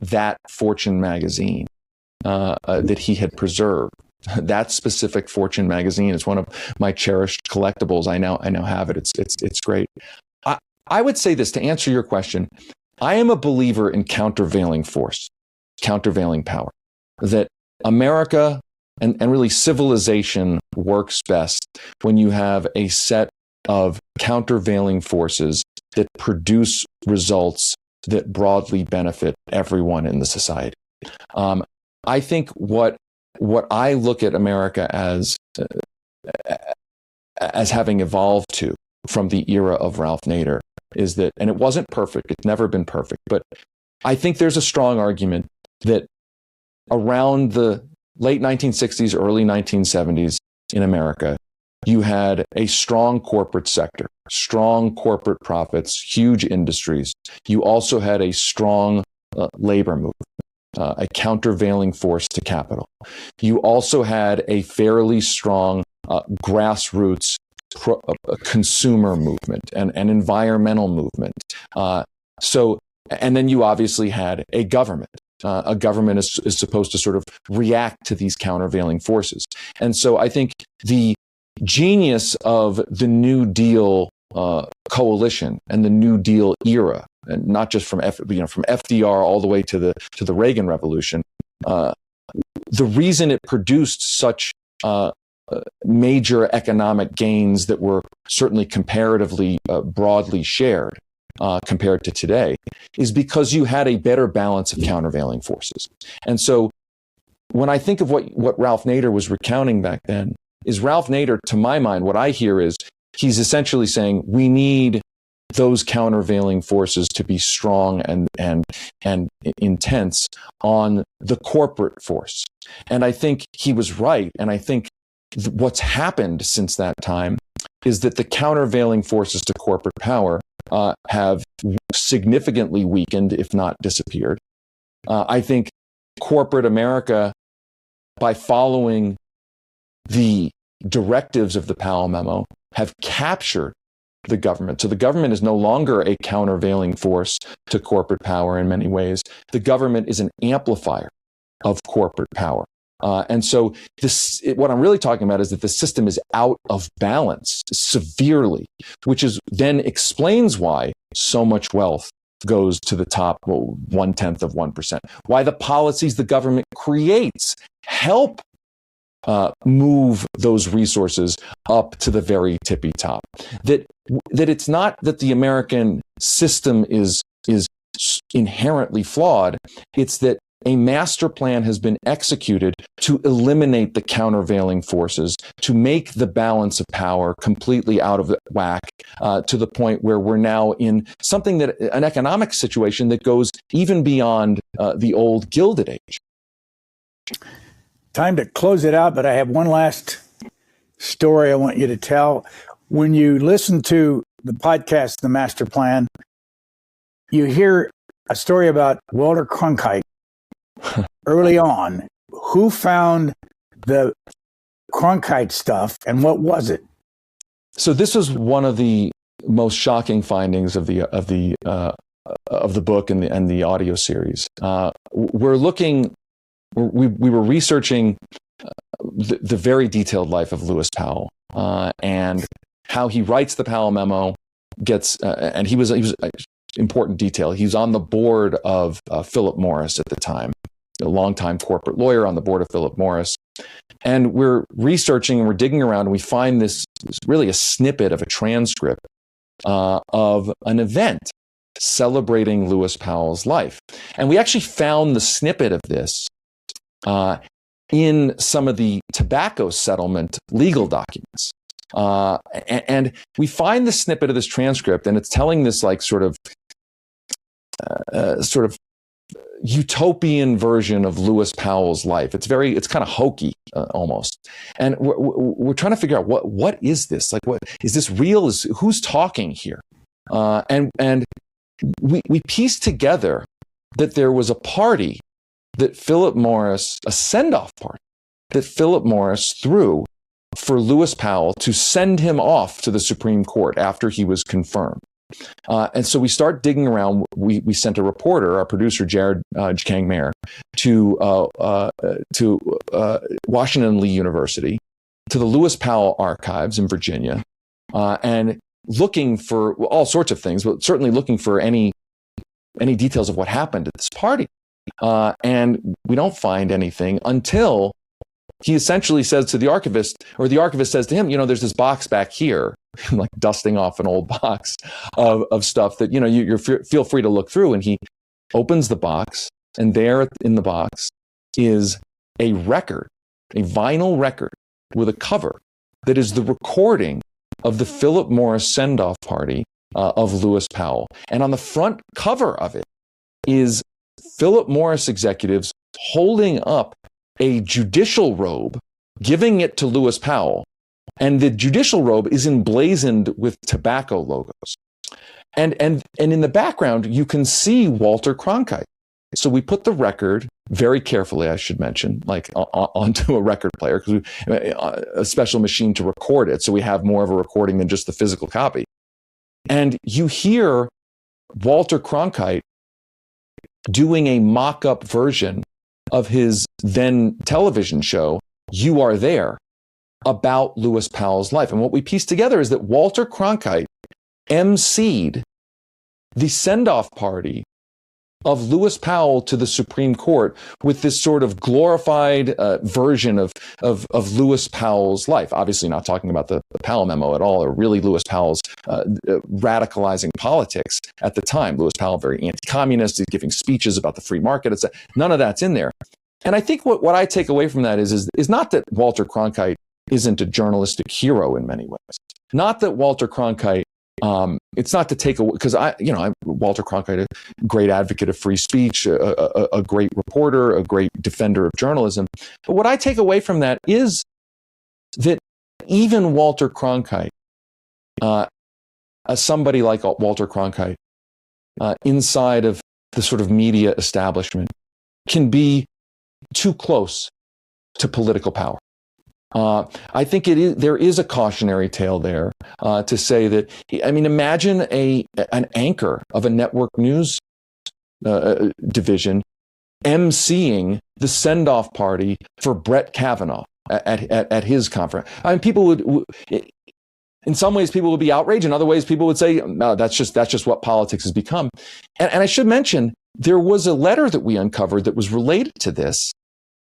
that Fortune magazine that he had preserved. That specific Fortune magazine is one of my cherished collectibles. I now have it. It's great. I would say this to answer your question. I am a believer in countervailing force, countervailing power, that America and really civilization works best when you have a set of countervailing forces that produce results that broadly benefit everyone in the society. I think what I look at America as having evolved to from the era of Ralph Nader is that, and it wasn't perfect, it's never been perfect, but I think there's a strong argument that around the late 1960s, early 1970s in America, you had a strong corporate sector, strong corporate profits, huge industries. You also had a strong labor movement, a countervailing force to capital. You also had a fairly strong grassroots consumer movement and an environmental movement. And then you obviously had a government. A government is supposed to sort of react to these countervailing forces. And so I think the genius of the New Deal coalition and the New Deal era, and not just from FDR all the way to the Reagan Revolution, the reason it produced such major economic gains that were certainly comparatively broadly shared compared to today is because you had a better balance of countervailing forces. And so when I think of what Ralph Nader was recounting back then, is Ralph Nader, to my mind, what I hear is he's essentially saying we need those countervailing forces to be strong and intense on the corporate force. And I think he was right. And I think what's happened since that time is that the countervailing forces to corporate power have significantly weakened, if not disappeared. I think corporate America, by following the directives of the Powell Memo, have captured the government. So the government is no longer a countervailing force to corporate power in many ways. The government is an amplifier of corporate power. And so what I'm really talking about is that the system is out of balance severely, which then explains why so much wealth goes to the top 0.1%, why the policies the government creates help move those resources up to the very tippy top. That it's not that the American system is inherently flawed. It's that a master plan has been executed to eliminate the countervailing forces, to make the balance of power completely out of whack, to the point where we're now in an economic situation that goes even beyond the old Gilded Age. Time to close it out, but I have one last story I want you to tell. When you listen to the podcast, The Master Plan, you hear a story about Walter Cronkite early on. Who found the Cronkite stuff and what was it? So this was one of the most shocking findings of the book and the audio series. We were researching the very detailed life of Lewis Powell and how he writes the Powell Memo, gets, and he was important detail. He was on the board of Philip Morris at the time, a longtime corporate lawyer on the board of Philip Morris. And we're researching and we're digging around and we find this really a snippet of a transcript of an event celebrating Lewis Powell's life. And we actually found the snippet of this in some of the tobacco settlement legal documents. And we find the snippet of this transcript, and it's telling this like sort of utopian version of Lewis Powell's life. It's kind of hokey almost. And we're trying to figure out what is this? Like, what is this real? Who's talking here? And we pieced together that there was a party that Philip Morris, a send-off party that Philip Morris threw for Lewis Powell to send him off to the Supreme Court after he was confirmed. And so we start digging around. We sent a reporter, our producer, Jared Kang-Mayer, to Washington Lee University, to the Lewis Powell archives in Virginia, and looking for all sorts of things, but certainly looking for any details of what happened at this party. And we don't find anything until he essentially says to the archivist, or the archivist says to him, there's this box back here, like dusting off an old box of stuff that, you feel free to look through. And he opens the box, and there in the box is a record, a vinyl record with a cover that is the recording of the Philip Morris send-off party of Lewis Powell. And on the front cover of it is Philip Morris executives holding up a judicial robe, giving it to Lewis Powell. And the judicial robe is emblazoned with tobacco logos. And in the background, you can see Walter Cronkite. So we put the record very carefully, I should mention, like onto a record player, because a special machine to record it. So we have more of a recording than just the physical copy. And you hear Walter Cronkite doing a mock-up version of his then television show, You Are There, about Lewis Powell's life. And what we pieced together is that Walter Cronkite emceed the send-off party of Lewis Powell to the Supreme Court with this sort of glorified version of Lewis Powell's life. Obviously not talking about the Powell memo at all, or really Lewis Powell's radicalizing politics at the time. Lewis Powell, very anti-communist, giving speeches about the free market, etc. None of that's in there. And I think what I take away from that is not that Walter Cronkite isn't a journalistic hero in many ways. Not that Walter Cronkite, it's not to take away, because Walter Cronkite, a great advocate of free speech, a great reporter, a great defender of journalism. But what I take away from that is that even Walter Cronkite, somebody like Walter Cronkite, inside of the sort of media establishment, can be too close to political power. I think there is a cautionary tale there to say that, imagine an anchor of a network news division emceeing the send-off party for Brett Kavanaugh at his conference. People would, in some ways, people would be outraged. In other ways, people would say, no, that's just what politics has become. And I should mention, there was a letter that we uncovered that was related to this,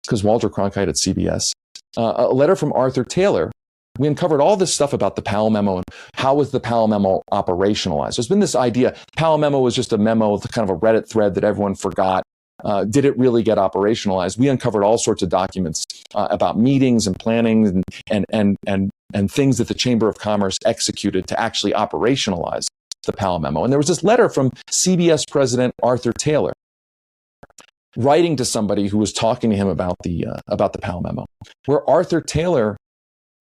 because Walter Cronkite at CBS, a letter from Arthur Taylor. We uncovered all this stuff about the Powell memo and how was the Powell memo operationalized. There's been this idea, Powell memo was just a memo, kind of a Reddit thread that everyone forgot. Did it really get operationalized? We uncovered all sorts of documents about meetings and planning and things that the Chamber of Commerce executed to actually operationalize the Powell memo. And there was this letter from CBS President Arthur Taylor, writing to somebody who was talking to him about the Powell memo, where Arthur Taylor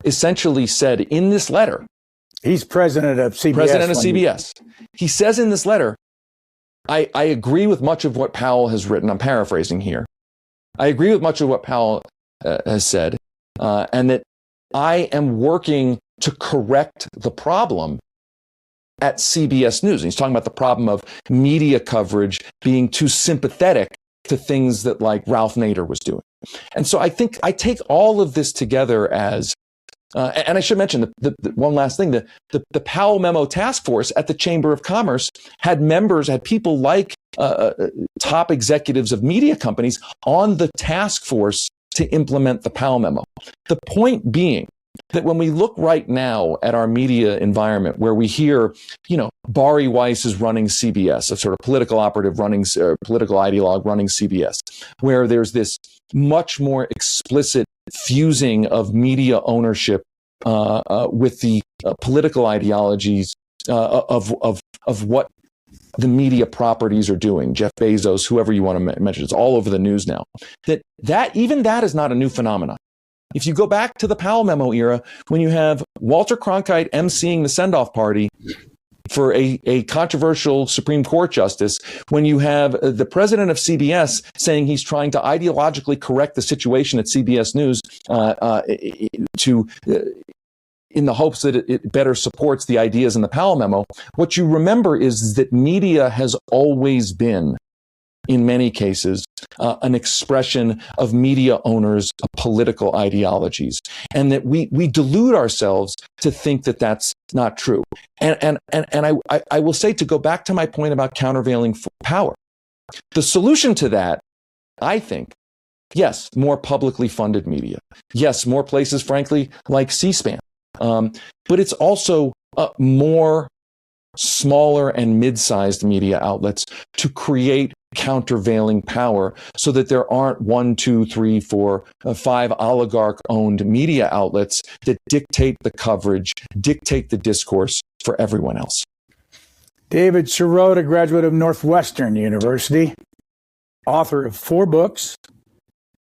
essentially said in this letter, he's president of CBS. He says in this letter, I agree with much of what Powell has written. I'm paraphrasing here. I agree with much of what Powell has said, and that I am working to correct the problem at CBS News. And he's talking about the problem of media coverage being too sympathetic to things that like Ralph Nader was doing. And so I think I take all of this together as And I should mention the one last thing, the Powell Memo task force at the Chamber of Commerce had people like top executives of media companies on the task force to implement the Powell Memo. The point being that when we look right now at our media environment, where we hear, Bari Weiss is running CBS, a sort of political operative running, political ideologue running CBS, where there's this much more explicit fusing of media ownership with the political ideologies of what the media properties are doing. Jeff Bezos, whoever you want to mention, it's all over the news now. That is not a new phenomenon. If you go back to the Powell Memo era, when you have Walter Cronkite emceeing the send-off party for a controversial Supreme Court justice, when you have the president of CBS saying he's trying to ideologically correct the situation at CBS News in the hopes that it better supports the ideas in the Powell Memo, what you remember is that media has always been, in many cases, an expression of media owners' political ideologies, and that we delude ourselves to think that that's not true. And I will say, to go back to my point about countervailing power, the solution to that, I think, yes, more publicly funded media. Yes, more places, frankly, like C-SPAN. But it's also more smaller and mid-sized media outlets to create countervailing power, so that there aren't 1, 2, 3, 4, 5 oligarch-owned media outlets that dictate the coverage, dictate the discourse for everyone else. David Sirota, graduate of Northwestern University, author of 4 books,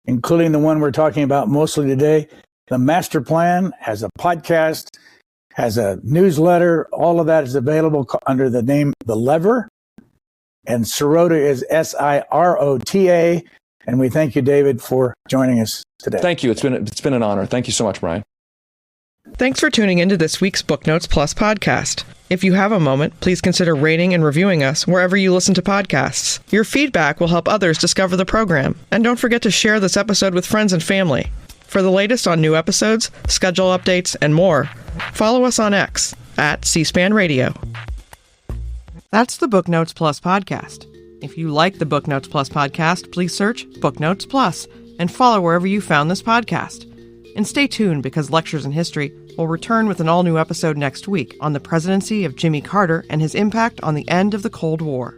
including the one we're talking about mostly today, The Master Plan, has a podcast, has a newsletter. All of that is available under the name The Lever. And Sirota is Sirota. And we thank you, David, for joining us today. Thank you. It's been an honor. Thank you so much, Brian. Thanks for tuning into this week's Booknotes Plus podcast. If you have a moment, please consider rating and reviewing us wherever you listen to podcasts. Your feedback will help others discover the program. And don't forget to share this episode with friends and family. For the latest on new episodes, schedule updates, and more, follow us on X at C-SPAN Radio. That's the Booknotes Plus podcast. If you like the Booknotes Plus podcast, please search Booknotes Plus and follow wherever you found this podcast. And stay tuned, because Lectures in History will return with an all-new episode next week on the presidency of Jimmy Carter and his impact on the end of the Cold War.